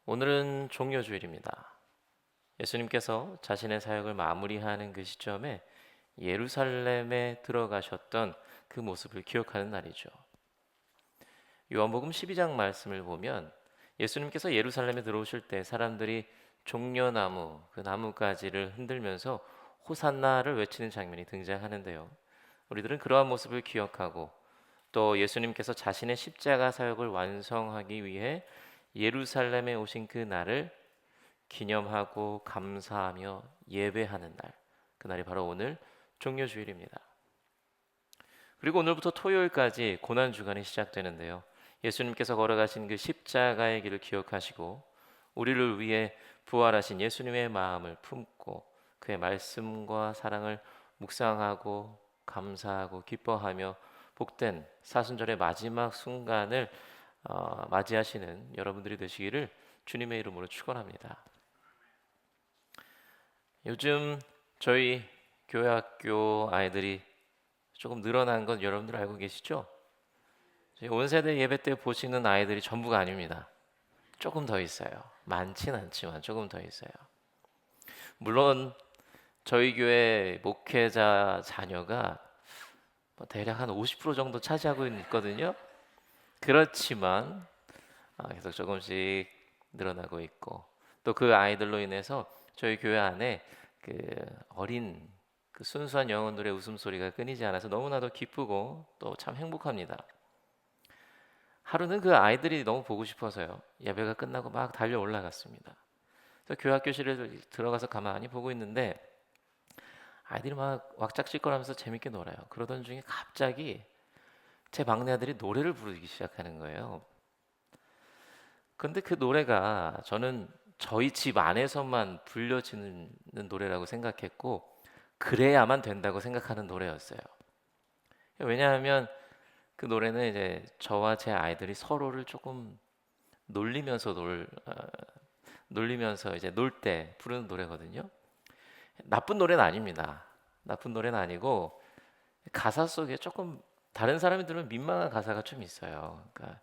오늘은 종료주일입니다. 예수님께서 자신의 사역을 마무리하는 그 시점에 예루살렘에 들어가셨던 그 모습을 기억하는 날이죠. 요한복음 12장 말씀을 보면 예수님께서 예루살렘에 들어오실 때 사람들이 종려나무, 그 나뭇가지를 흔들면서 호산나를 외치는 장면이 등장하는데요. 우리들은 그러한 모습을 기억하고 또 예수님께서 자신의 십자가 사역을 완성하기 위해 예루살렘에 오신 그 날을 기념하고 감사하며 예배하는 날, 그날이 바로 오늘 종료주일입니다. 그리고 오늘부터 토요일까지 고난주간이 시작되는데요. 예수님께서 걸어가신 그 십자가의 길을 기억하시고 우리를 위해 부활하신 예수님의 마음을 품고 그의 말씀과 사랑을 묵상하고 감사하고 기뻐하며 복된 사순절의 마지막 순간을 맞이하시는 여러분들이 되시기를 주님의 이름으로 축원합니다. 요즘 저희 교회 학교 아이들이 조금 늘어난 건 여러분들 알고 계시죠? 저희 온 세대 예배 때 보시는 아이들이 전부가 아닙니다. 조금 더 있어요. 많진 않지만 조금 더 있어요. 물론 저희 교회 목회자 자녀가 대략 한 50% 정도 차지하고 있거든요. 그렇지만 계속 조금씩 늘어나고 있고 또 그 아이들로 인해서 저희 교회 안에 그 어린 그 순수한 영혼들의 웃음소리가 끊이지 않아서 너무나도 기쁘고 또 참 행복합니다. 하루는 그 아이들이 너무 보고 싶어서요. 예배가 끝나고 막 달려 올라갔습니다. 그래서 교회 학교실에 들어가서 가만히 보고 있는데 아이들이 막 왁작질거리면서 재밌게 놀아요. 그러던 중에 갑자기 제 막내 아들이 노래를 부르기 시작하는 거예요. 근데 그 노래가 저는 저희 집 안에서만 불려지는 노래라고 생각했고 그래야만 된다고 생각하는 노래였어요. 왜냐하면 그 노래는 이제 저와 제 아이들이 서로를 조금 놀리면서 놀리면서 이제 놀 때 부르는 노래거든요. 나쁜 노래는 아닙니다. 나쁜 노래는 아니고 가사 속에 조금 다른 사람이 들으면 민망한 가사가 좀 있어요. 그러니까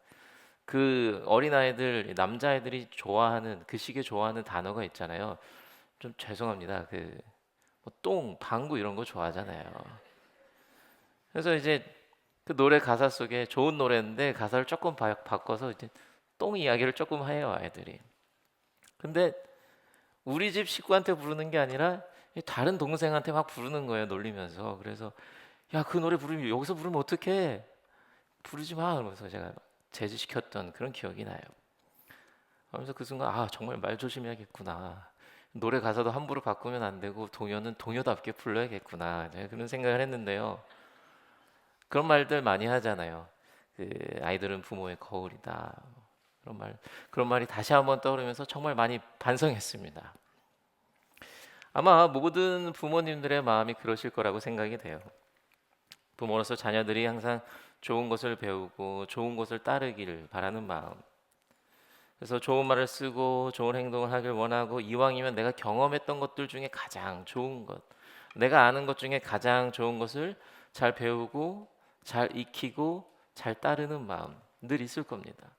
그 어린아이들, 남자애들이 좋아하는 그 시기에 좋아하는 단어가 있잖아요. 좀 죄송합니다. 그뭐 똥, 방구 이런 거 좋아하잖아요. 그래서 이제 그 노래 가사 속에 좋은 노래인데 가사를 조금 바꿔서 이제 똥 이야기를 조금 해요, 아이들이. 근데 우리 집 식구한테 부르는 게 아니라 다른 동생한테 막 부르는 거예요, 놀리면서. 그래서 야, 그 노래 부르면 여기서 부르면 어떡해? 부르지 마. 그러면서 제가 제지시켰던 그런 기억이 나요. 그러면서 그 순간 정말 말 조심해야겠구나. 노래 가사도 함부로 바꾸면 안 되고 동요는 동요답게 불러야겠구나. 제가 그런 생각을 했는데요. 그런 말들 많이 하잖아요. 그 아이들은 부모의 거울이다. 그런 말이 다시 한번 떠오르면서 정말 많이 반성했습니다. 아마 모든 부모님들의 마음이 그러실 거라고 생각이 돼요. 부모로서 자녀들이 항상 좋은 것을 배우고 좋은 것을 따르기를 바라는 마음. 그래서 좋은 말을 쓰고 좋은 행동을 하길 원하고 이왕이면 내가 경험했던 것들 중에 가장 좋은 것, 내가 아는 것 중에 가장 좋은 것을 잘 배우고 잘 익히고 잘 따르는 마음 늘 있을 겁니다.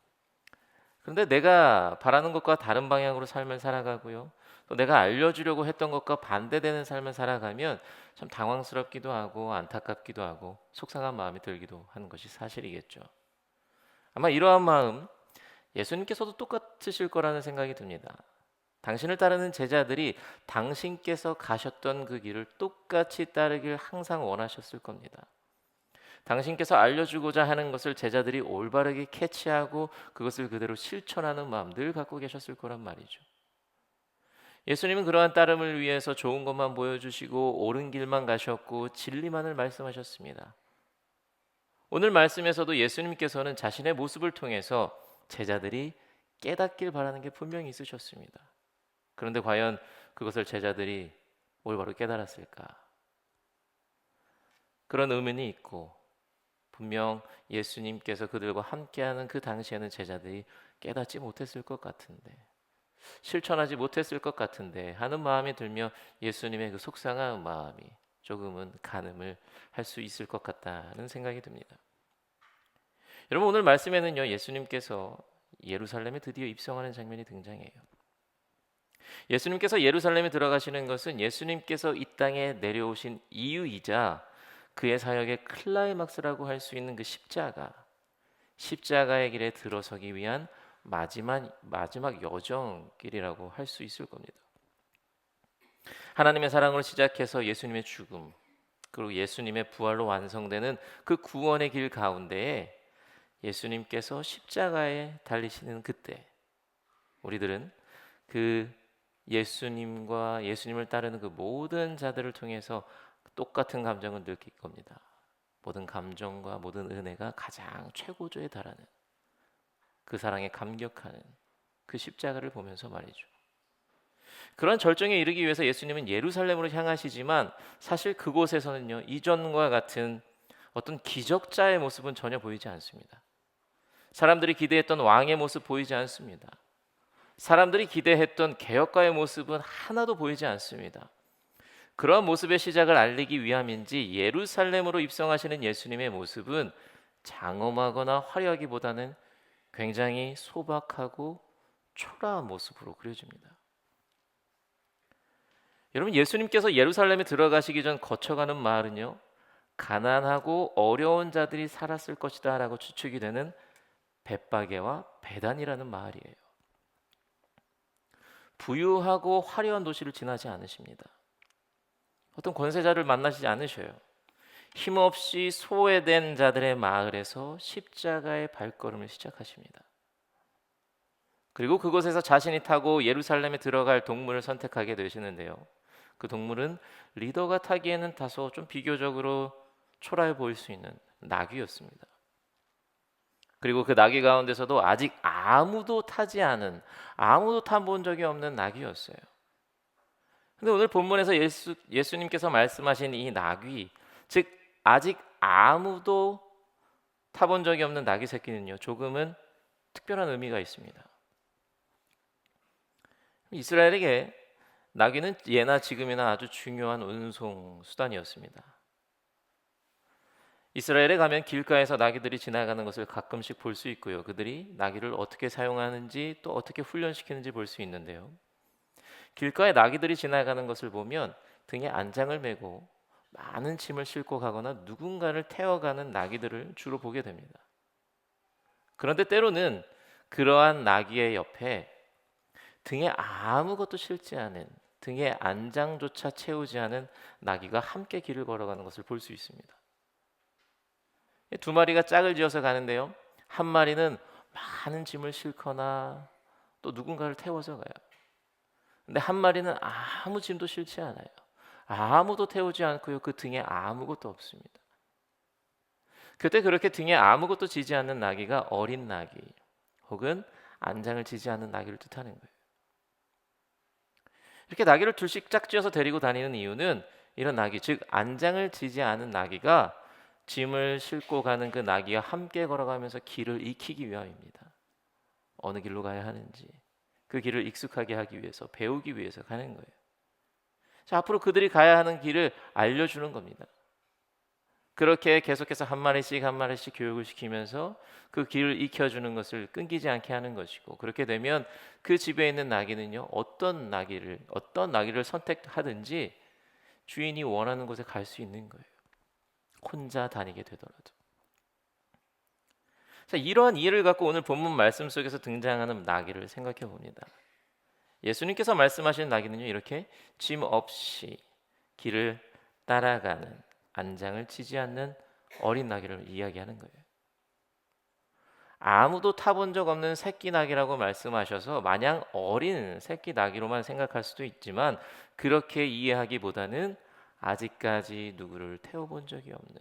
그런데 내가 바라는 것과 다른 방향으로 삶을 살아가고요. 또 내가 알려주려고 했던 것과 반대되는 삶을 살아가면 참 당황스럽기도 하고 안타깝기도 하고 속상한 마음이 들기도 하는 것이 사실이겠죠. 아마 이러한 마음 예수님께서도 똑같으실 거라는 생각이 듭니다. 당신을 따르는 제자들이 당신께서 가셨던 그 길을 똑같이 따르길 항상 원하셨을 겁니다. 당신께서 알려주고자 하는 것을 제자들이 올바르게 캐치하고 그것을 그대로 실천하는 마음 늘 갖고 계셨을 거란 말이죠. 예수님은 그러한 따름을 위해서 좋은 것만 보여주시고 옳은 길만 가셨고 진리만을 말씀하셨습니다. 오늘 말씀에서도 예수님께서는 자신의 모습을 통해서 제자들이 깨닫길 바라는 게 분명히 있으셨습니다. 그런데 과연 그것을 제자들이 올바로 깨달았을까? 그런 의문이 있고 분명 예수님께서 그들과 함께하는 그 당시에는 제자들이 깨닫지 못했을 것 같은데 실천하지 못했을 것 같은데 하는 마음이 들며 예수님의 그 속상한 마음이 조금은 가늠을 할 수 있을 것 같다는 생각이 듭니다. 여러분 오늘 말씀에는요 예수님께서 예루살렘에 드디어 입성하는 장면이 등장해요. 예수님께서 예루살렘에 들어가시는 것은 예수님께서 이 땅에 내려오신 이유이자 그의 사역의 클라이막스라고 할 수 있는 그 십자가의 길에 들어서기 위한 마지막 여정길이라고 할 수 있을 겁니다. 하나님의 사랑으로 시작해서 예수님의 죽음, 그리고 예수님의 부활로 완성되는 그 구원의 길 가운데에 예수님께서 십자가에 달리시는 그때 우리들은 그 예수님과 예수님을 따르는 그 모든 자들을 통해서 똑같은 감정을 느낄 겁니다. 모든 감정과 모든 은혜가 가장 최고조에 달하는 그 사랑에 감격하는 그 십자가를 보면서 말이죠. 그런 절정에 이르기 위해서 예수님은 예루살렘으로 향하시지만 사실 그곳에서는요, 이전과 같은 어떤 기적자의 모습은 전혀 보이지 않습니다. 사람들이 기대했던 왕의 모습 보이지 않습니다. 사람들이 기대했던 개혁가의 모습은 하나도 보이지 않습니다. 그런 모습의 시작을 알리기 위함인지 예루살렘으로 입성하시는 예수님의 모습은 장엄하거나 화려하기보다는 굉장히 소박하고 초라한 모습으로 그려집니다. 여러분, 예수님께서 예루살렘에 들어가시기 전 거쳐가는 마을은요, 가난하고 어려운 자들이 살았을 것이다 라고 추측이 되는 벳바게와 베단이라는 마을이에요. 부유하고 화려한 도시를 지나지 않으십니다. 어떤 권세자를 만나시지 않으셔요. 힘없이 소외된 자들의 마을에서 십자가의 발걸음을 시작하십니다. 그리고 그곳에서 자신이 타고 예루살렘에 들어갈 동물을 선택하게 되시는데요. 그 동물은 리더가 타기에는 다소 좀 비교적으로 초라해 보일 수 있는 나귀였습니다. 그리고 그 나귀 가운데서도 아직 아무도 타본 적이 없는 나귀였어요. 근데 오늘 본문에서 예수님께서 말씀하신 이 나귀, 즉 아직 아무도 타본 적이 없는 나귀 새끼는요, 조금은 특별한 의미가 있습니다. 이스라엘에게 나귀는 예나 지금이나 아주 중요한 운송 수단이었습니다. 이스라엘에 가면 길가에서 나귀들이 지나가는 것을 가끔씩 볼 수 있고요. 그들이 나귀를 어떻게 사용하는지 또 어떻게 훈련시키는지 볼 수 있는데요. 길가에 나귀들이 지나가는 것을 보면 등에 안장을 메고 많은 짐을 싣고 가거나 누군가를 태워가는 나귀들을 주로 보게 됩니다. 그런데 때로는 그러한 나귀의 옆에 등에 아무것도 싣지 않은, 등에 안장조차 채우지 않은 나귀가 함께 길을 걸어가는 것을 볼 수 있습니다. 두 마리가 짝을 지어서 가는데요, 한 마리는 많은 짐을 싣거나 또 누군가를 태워서 가요. 근데 한 마리는 아무 짐도 싣지 않아요. 아무도 태우지 않고요, 그 등에 아무것도 없습니다. 그때 그렇게 등에 아무것도 지지 않는 나귀가 어린 나귀 혹은 안장을 지지 않는 나귀를 뜻하는 거예요. 이렇게 나귀를 둘씩 짝지어서 데리고 다니는 이유는 이런 나귀, 즉 안장을 지지 않은 나귀가 짐을 싣고 가는 그 나귀와 함께 걸어가면서 길을 익히기 위함입니다. 어느 길로 가야 하는지 그 길을 익숙하게 하기 위해서, 배우기 위해서 가는 거예요. 자, 앞으로 그들이 가야 하는 길을 알려주는 겁니다. 그렇게 계속해서 한 마리씩 교육을 시키면서 그 길을 익혀주는 것을 끊기지 않게 하는 것이고, 그렇게 되면 그 집에 있는 나귀는요, 어떤 나귀를 선택하든지 주인이 원하는 곳에 갈 수 있는 거예요. 혼자 다니게 되더라도. 자, 이러한 이해를 갖고 오늘 본문 말씀 속에서 등장하는 나귀를 생각해 봅니다. 예수님께서 말씀하시는 나귀는요, 이렇게 짐 없이 길을 따라가는, 안장을 치지 않는 어린 나귀를 이야기하는 거예요. 아무도 타본 적 없는 새끼 나귀라고 말씀하셔서 마냥 어린 새끼 나귀로만 생각할 수도 있지만, 그렇게 이해하기보다는 아직까지 누구를 태워본 적이 없는,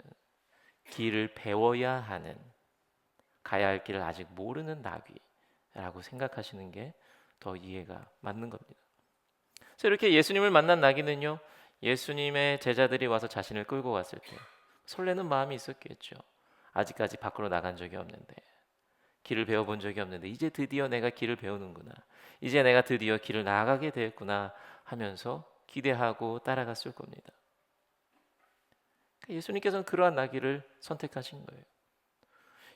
길을 배워야 하는, 가야 할 길을 아직 모르는 나귀라고 생각하시는 게 더 이해가 맞는 겁니다. 그래서 이렇게 예수님을 만난 나귀는요, 예수님의 제자들이 와서 자신을 끌고 갔을 때 설레는 마음이 있었겠죠. 아직까지 밖으로 나간 적이 없는데, 길을 배워본 적이 없는데 이제 드디어 내가 길을 배우는구나, 이제 내가 드디어 길을 나아가게 되었구나 하면서 기대하고 따라갔을 겁니다. 예수님께서는 그러한 나귀를 선택하신 거예요.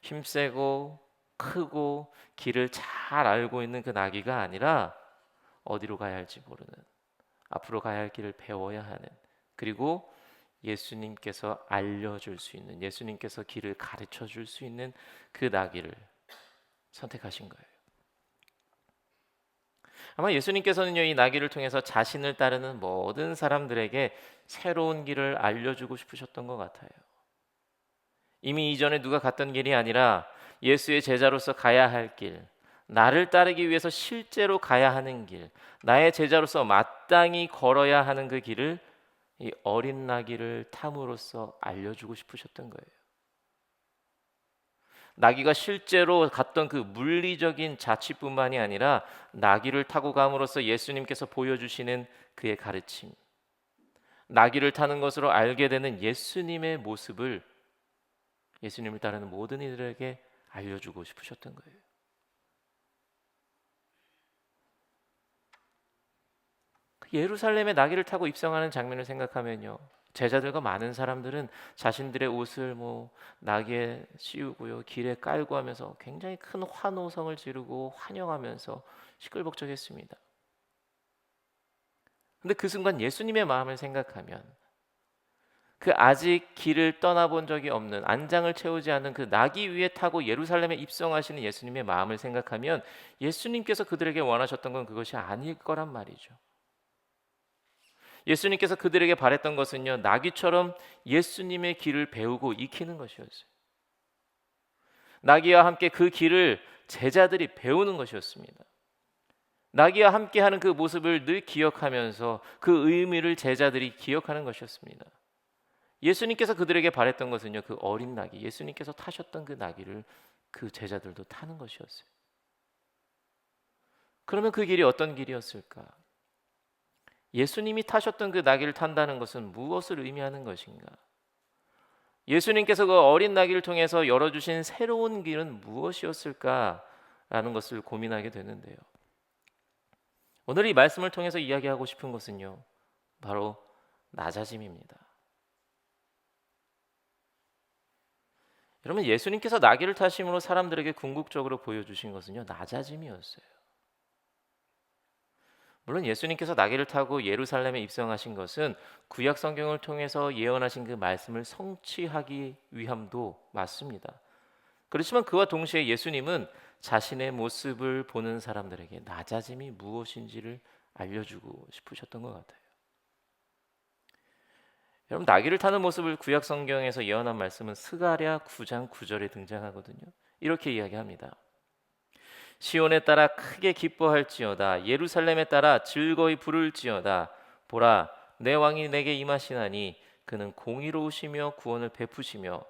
힘세고 크고 길을 잘 알고 있는 그 나귀가 아니라 어디로 가야 할지 모르는, 앞으로 가야 할 길을 배워야 하는, 그리고 예수님께서 알려줄 수 있는, 예수님께서 길을 가르쳐 줄 수 있는 그 나귀를 선택하신 거예요. 아마 예수님께서는요, 이 나귀를 통해서 자신을 따르는 모든 사람들에게 새로운 길을 알려주고 싶으셨던 것 같아요. 이미 이전에 누가 갔던 길이 아니라 예수의 제자로서 가야 할 길, 나를 따르기 위해서 실제로 가야 하는 길, 나의 제자로서 마땅히 걸어야 하는 그 길을 이 어린 나귀를 탐으로써 알려주고 싶으셨던 거예요. 나귀가 실제로 갔던 그 물리적인 자취뿐만이 아니라 나귀를 타고 감으로써 예수님께서 보여주시는 그의 가르침, 나귀를 타는 것으로 알게 되는 예수님의 모습을 예수님을 따르는 모든 이들에게 알려주고 싶으셨던 거예요. 예루살렘에 나귀를 타고 입성하는 장면을 생각하면요, 제자들과 많은 사람들은 자신들의 옷을 나귀에 씌우고요, 길에 깔고 하면서 굉장히 큰 환호성을 지르고 환영하면서 시끌벅적했습니다. 근데 그 순간 예수님의 마음을 생각하면, 그 아직 길을 떠나본 적이 없는, 안장을 채우지 않은 그 나귀 위에 타고 예루살렘에 입성하시는 예수님의 마음을 생각하면 예수님께서 그들에게 원하셨던 건 그것이 아닐 거란 말이죠. 예수님께서 그들에게 바랬던 것은요, 나귀처럼 예수님의 길을 배우고 익히는 것이었어요. 나귀와 함께 그 길을 제자들이 배우는 것이었습니다. 나귀와 함께하는 그 모습을 늘 기억하면서 그 의미를 제자들이 기억하는 것이었습니다. 예수님께서 그들에게 바랬던 것은요, 그 어린 나귀, 예수님께서 타셨던 그 나귀를 그 제자들도 타는 것이었어요. 그러면 그 길이 어떤 길이었을까? 예수님이 타셨던 그 나귀를 탄다는 것은 무엇을 의미하는 것인가? 예수님께서 그 어린 나귀를 통해서 열어주신 새로운 길은 무엇이었을까라는 것을 고민하게 되는데요. 오늘 이 말씀을 통해서 이야기하고 싶은 것은요, 바로 낮아짐입니다. 여러분, 예수님께서 나귀를 타심으로 사람들에게 궁극적으로 보여주신 것은요, 낮아짐이었어요. 물론 예수님께서 나귀를 타고 예루살렘에 입성하신 것은 구약 성경을 통해서 예언하신 그 말씀을 성취하기 위함도 맞습니다. 그렇지만 그와 동시에 예수님은 자신의 모습을 보는 사람들에게 낮아짐이 무엇인지를 알려주고 싶으셨던 것 같아요. 여러분, 나귀를 타는 모습을 구약 성경에서 예언한 말씀은 스가랴 9장 9절에 등장하거든요. 이렇게 이야기합니다. 시온에 따라 크게 기뻐할지어다, 예루살렘에 따라 즐거이 부를지어다. 보라, 내 왕이 내게 임하시나니 그는 공의로우시며 구원을 베푸시며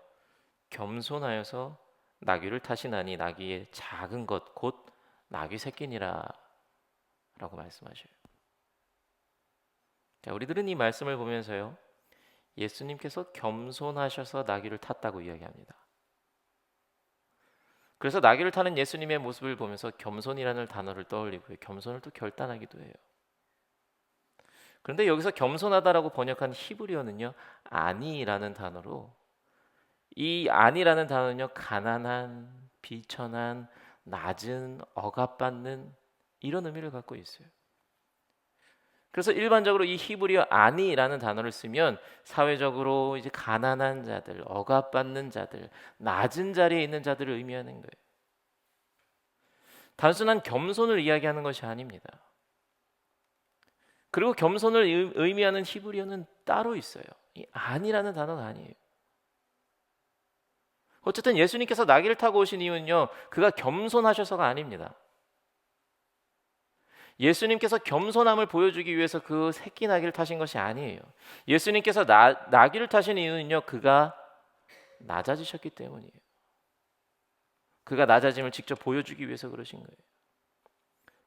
겸손하여서 나귀를 타시나니 나귀의 작은 것 곧 나귀 새끼니라 라고 말씀하셔요. 자, 우리들은 이 말씀을 보면서요, 예수님께서 겸손하셔서 나귀를 탔다고 이야기합니다. 그래서 나귀를 타는 예수님의 모습을 보면서 겸손이라는 단어를 떠올리고요, 겸손을 또 결단하기도 해요. 그런데 여기서 겸손하다라고 번역한 히브리어는요, 아니라는 단어로, 이 아니라는 단어는요, 가난한, 비천한, 낮은, 억압받는 이런 의미를 갖고 있어요. 그래서 일반적으로 이 히브리어 아니라는 단어를 쓰면 사회적으로 이제 가난한 자들, 억압받는 자들, 낮은 자리에 있는 자들을 의미하는 거예요. 단순한 겸손을 이야기하는 것이 아닙니다. 그리고 겸손을 의미하는 히브리어는 따로 있어요. 이 아니라는 단어가 아니에요. 어쨌든 예수님께서 나귀를 타고 오신 이유는요, 그가 겸손하셔서가 아닙니다. 예수님께서 겸손함을 보여주기 위해서 그 새끼 나귀를 타신 것이 아니에요. 예수님께서 나귀를 타신 이유는요, 그가 낮아지셨기 때문이에요. 그가 낮아짐을 직접 보여주기 위해서 그러신 거예요.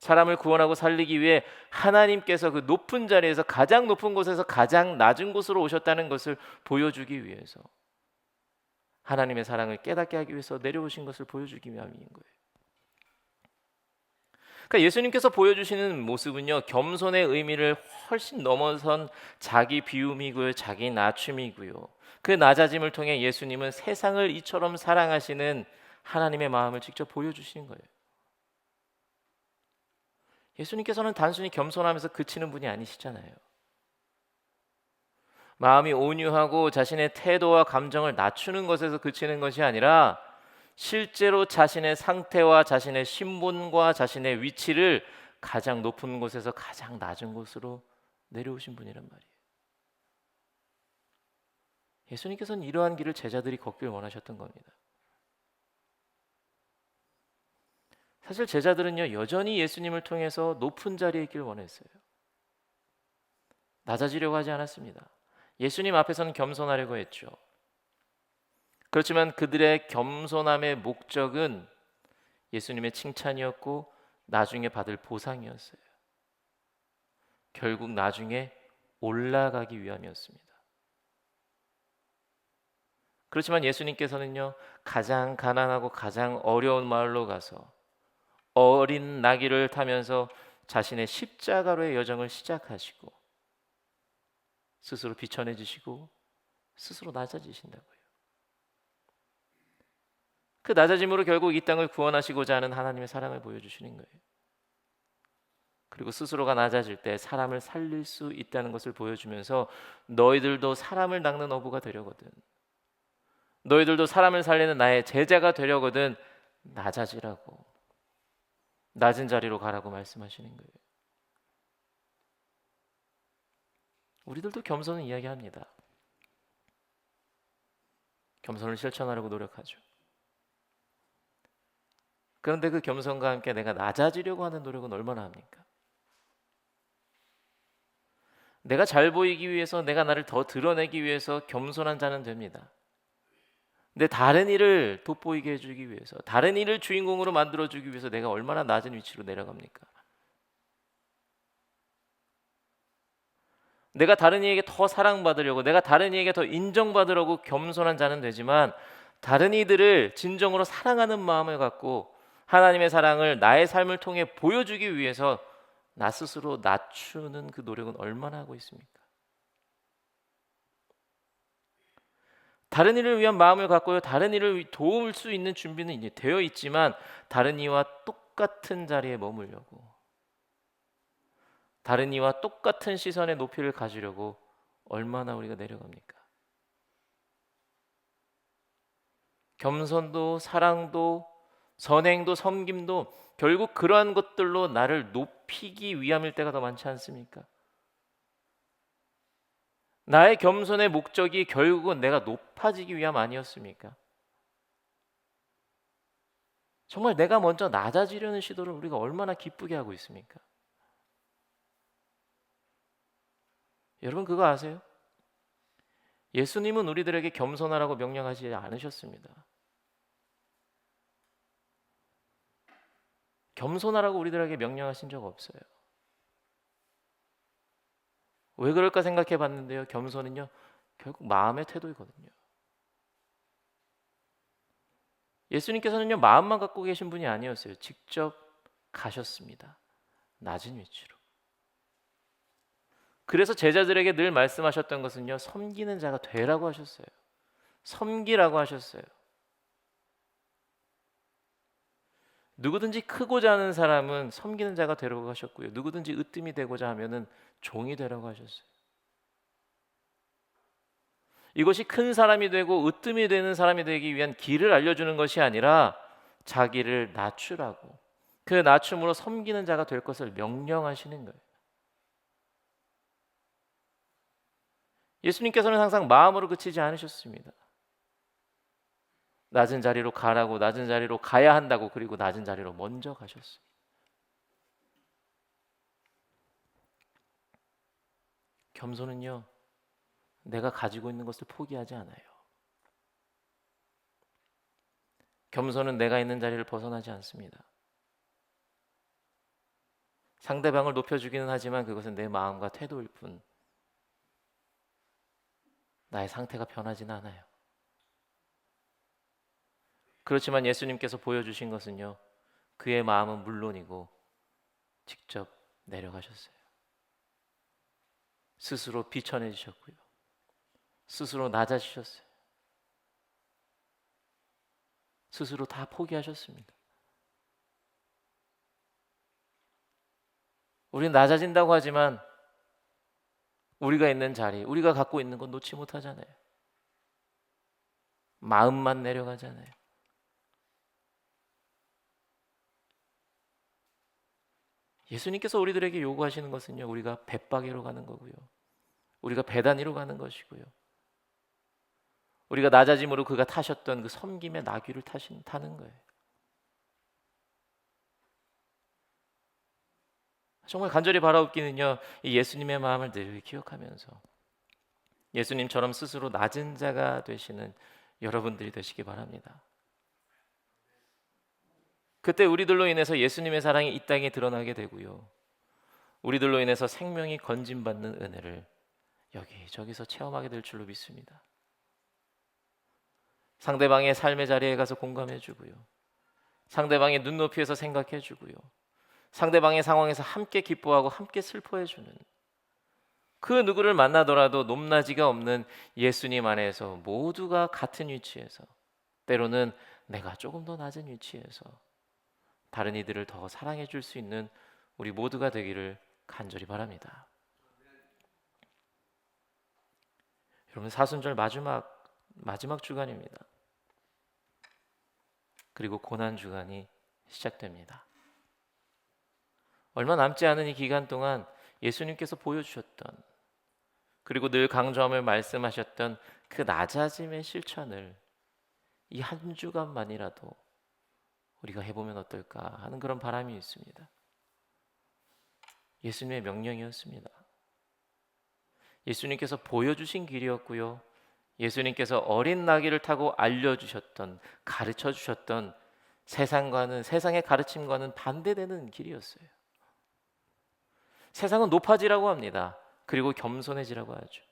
사람을 구원하고 살리기 위해 하나님께서 그 높은 자리에서, 가장 높은 곳에서 가장 낮은 곳으로 오셨다는 것을 보여주기 위해서, 하나님의 사랑을 깨닫게 하기 위해서 내려오신 것을 보여주기 위함인 거예요. 그러니까 예수님께서 보여주시는 모습은요, 겸손의 의미를 훨씬 넘어선 자기 비움이고요, 자기 낮춤이고요. 그 낮아짐을 통해 예수님은 세상을 이처럼 사랑하시는 하나님의 마음을 직접 보여주시는 거예요. 예수님께서는 단순히 겸손하면서 그치는 분이 아니시잖아요. 마음이 온유하고 자신의 태도와 감정을 낮추는 것에서 그치는 것이 아니라 실제로 자신의 상태와 자신의 신분과 자신의 위치를 가장 높은 곳에서 가장 낮은 곳으로 내려오신 분이란 말이에요. 예수님께서는 이러한 길을 제자들이 걷길 원하셨던 겁니다. 사실 제자들은요, 여전히 예수님을 통해서 높은 자리에 있길 원했어요. 낮아지려고 하지 않았습니다. 예수님 앞에서는 겸손하려고 했죠. 그렇지만 그들의 겸손함의 목적은 예수님의 칭찬이었고 나중에 받을 보상이었어요. 결국 나중에 올라가기 위함이었습니다. 그렇지만 예수님께서는요, 가장 가난하고 가장 어려운 마을로 가서 어린 나귀를 타면서 자신의 십자가로의 여정을 시작하시고 스스로 비천해지시고 스스로 낮아지신다고요. 그 낮아짐으로 결국 이 땅을 구원하시고자 하는 하나님의 사랑을 보여주시는 거예요. 그리고 스스로가 낮아질 때 사람을 살릴 수 있다는 것을 보여주면서 너희들도 사람을 낚는 어부가 되려거든, 너희들도 사람을 살리는 나의 제자가 되려거든 낮아지라고, 낮은 자리로 가라고 말씀하시는 거예요. 우리들도 겸손은 이야기합니다. 겸손을 실천하려고 노력하죠. 그런데 그 겸손과 함께 내가 낮아지려고 하는 노력은 얼마나 합니까? 내가 잘 보이기 위해서, 내가 나를 더 드러내기 위해서 겸손한 자는 됩니다. 근데 다른 일을 돋보이게 해주기 위해서, 다른 일을 주인공으로 만들어주기 위해서 내가 얼마나 낮은 위치로 내려갑니까? 내가 다른 이에게 더 사랑받으려고, 내가 다른 이에게 더 인정받으려고 겸손한 자는 되지만, 다른 이들을 진정으로 사랑하는 마음을 갖고 하나님의 사랑을 나의 삶을 통해 보여주기 위해서 나 스스로 낮추는 그 노력은 얼마나 하고 있습니까? 다른 이를 위한 마음을 갖고요, 다른 이를 도울 수 있는 준비는 이제 되어 있지만 다른 이와 똑같은 자리에 머물려고, 다른 이와 똑같은 시선의 높이를 가지려고 얼마나 우리가 내려갑니까? 겸손도 사랑도 선행도 섬김도 결국 그러한 것들로 나를 높이기 위함일 때가 더 많지 않습니까? 나의 겸손의 목적이 결국은 내가 높아지기 위함 아니었습니까? 정말 내가 먼저 낮아지려는 시도를 우리가 얼마나 기쁘게 하고 있습니까? 여러분 그거 아세요? 예수님은 우리들에게 겸손하라고 명령하지 않으셨습니다. 겸손하라고 우리들에게 명령하신 적 없어요. 왜 그럴까 생각해 봤는데요, 겸손은요 결국 마음의 태도이거든요. 예수님께서는요 마음만 갖고 계신 분이 아니었어요. 직접 가셨습니다. 낮은 위치로. 그래서 제자들에게 늘 말씀하셨던 것은요, 섬기는 자가 되라고 하셨어요. 섬기라고 하셨어요. 누구든지 크고자 하는 사람은 섬기는 자가 되라고 하셨고요, 누구든지 으뜸이 되고자 하면은 종이 되라고 하셨어요. 이것이 큰 사람이 되고 으뜸이 되는 사람이 되기 위한 길을 알려주는 것이 아니라 자기를 낮추라고, 그 낮춤으로 섬기는 자가 될 것을 명령하시는 거예요. 예수님께서는 항상 마음으로 그치지 않으셨습니다. 낮은 자리로 가라고, 낮은 자리로 가야 한다고, 그리고 낮은 자리로 먼저 가셨어요. 겸손은요 내가 가지고 있는 것을 포기하지 않아요. 겸손은 내가 있는 자리를 벗어나지 않습니다. 상대방을 높여주기는 하지만 그것은 내 마음과 태도일 뿐 나의 상태가 변하지는 않아요. 그렇지만 예수님께서 보여주신 것은요, 그의 마음은 물론이고 직접 내려가셨어요. 스스로 비천해지셨고요, 스스로 낮아지셨어요. 스스로 다 포기하셨습니다. 우리는 낮아진다고 하지만 우리가 있는 자리, 우리가 갖고 있는 건 놓지 못하잖아요. 마음만 내려가잖아요. 예수님께서 우리들에게 요구하시는 것은요, 우리가 벳바게로 가는 거고요, 우리가 베다니로 가는 것이고요, 우리가 낮아짐으로 그가 타셨던 그 섬김의 나귀를 타는 거예요. 정말 간절히 바라옵기는요, 이 예수님의 마음을 늘 기억하면서 예수님처럼 스스로 낮은 자가 되시는 여러분들이 되시기 바랍니다. 그때 우리들로 인해서 예수님의 사랑이 이 땅에 드러나게 되고요, 우리들로 인해서 생명이 건진받는 은혜를 여기저기서 체험하게 될 줄로 믿습니다. 상대방의 삶의 자리에 가서 공감해 주고요, 상대방의 눈높이에서 생각해 주고요, 상대방의 상황에서 함께 기뻐하고 함께 슬퍼해 주는, 그 누구를 만나더라도 높낮이가 없는 예수님 안에서 모두가 같은 위치에서, 때로는 내가 조금 더 낮은 위치에서 다른 이들을 더 사랑해 줄 수 있는 우리 모두가 되기를 간절히 바랍니다. 여러분, 사순절 마지막 주간입니다. 그리고 고난 주간이 시작됩니다. 얼마 남지 않은 이 기간 동안 예수님께서 보여주셨던, 그리고 늘 강조함을 말씀하셨던 그 낮아짐의 실천을 이 한 주간만이라도 우리가 해보면 어떨까 하는 그런 바람이 있습니다. 예수님의 명령이었습니다. 예수님께서 보여주신 길이었고요, 예수님께서 어린 나귀를 타고 알려주셨던, 가르쳐주셨던 세상의 가르침과는 반대되는 길이었어요. 세상은 높아지라고 합니다. 그리고 겸손해지라고 하죠.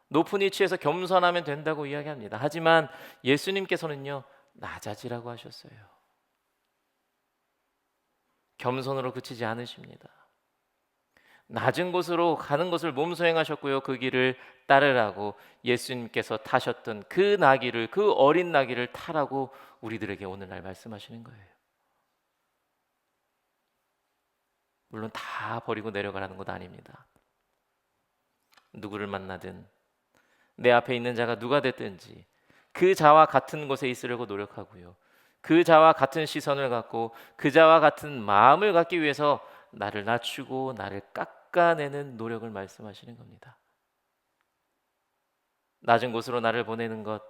높은 위치에서 겸손하면 된다고 이야기합니다. 하지만 예수님께서는요, 낮아지라고 하셨어요. 겸손으로 그치지 않으십니다. 낮은 곳으로 가는 것을 몸소 행하셨고요, 그 길을 따르라고 예수님께서 타셨던 그 나귀를, 그 어린 나귀를 타라고 우리들에게 오늘날 말씀하시는 거예요. 물론 다 버리고 내려가라는 것 아닙니다. 누구를 만나든 내 앞에 있는 자가 누가 됐든지 그 자와 같은 곳에 있으려고 노력하고요, 그 자와 같은 시선을 갖고 그 자와 같은 마음을 갖기 위해서 나를 낮추고 나를 깎아내는 노력을 말씀하시는 겁니다. 낮은 곳으로 나를 보내는 것,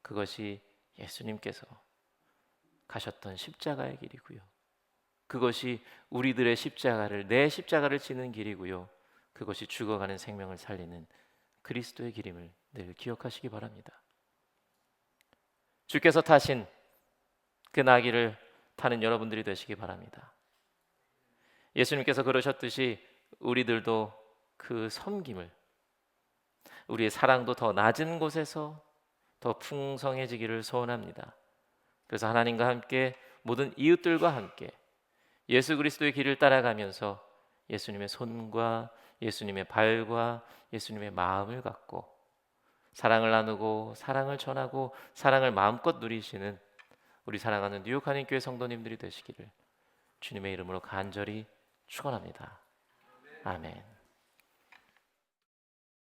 그것이 예수님께서 가셨던 십자가의 길이고요, 그것이 우리들의 십자가를, 내 십자가를 지는 길이고요, 그것이 죽어가는 생명을 살리는 그리스도의 길임을 늘 기억하시기 바랍니다. 주께서 타신 그 나귀를 타는 여러분들이 되시기 바랍니다. 예수님께서 그러셨듯이 우리들도 그 섬김을, 우리의 사랑도 더 낮은 곳에서 더 풍성해지기를 소원합니다. 그래서 하나님과 함께, 모든 이웃들과 함께 예수 그리스도의 길을 따라가면서 예수님의 손과 예수님의 발과 예수님의 마음을 갖고 사랑을 나누고 사랑을 전하고 사랑을 마음껏 누리시는 우리 사랑하는 뉴욕 한인교회 성도님들이 되시기를 주님의 이름으로 간절히 축원합니다. 아멘.